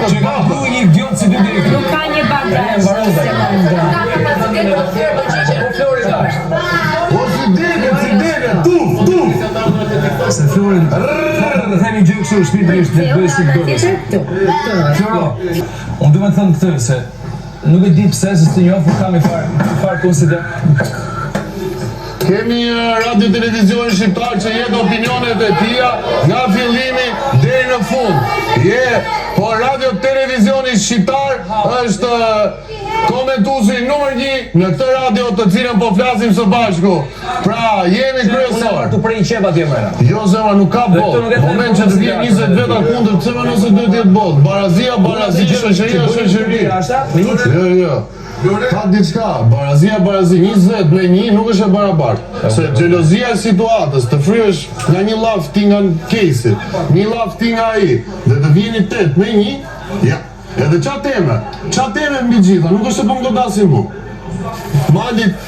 Që ka du një idiot si dy direktor. Nuk ka një bagazh. O si dege, tuf. Se Florin, dhe themi gjë kështu shpirtërisht dhe bëj si dorës. Floro, unë du me të thënë këtë se nuk e di pse se të njohë kam i farë konsider. Kemi radio televizion shqiptar që jetë opinionet e tia nga fillimi deri në fund. Po radio televizioni shqiptar është komentuesi numër 1 në këtë radio të cilën po flasim së bashku. Pra, jemi kryesor. Tu prej qeba t'je mëra. Jo zemra, nuk ka bot. Moment që të vjen 20 veta kundër, pse më nëse duhet jetë bot? Barazia, shoqëria. Jo. Ka diçka, barazi, 20-1 nuk është e barabartë. Se xhelozia e situatës, të fryesh nga një llaf ti nga Kesi, një llaf ti nga ai, dhe të vjeni 8-1, ja. Edhe qa teme mbi gjitha, nuk është se po më godasin mu. Madit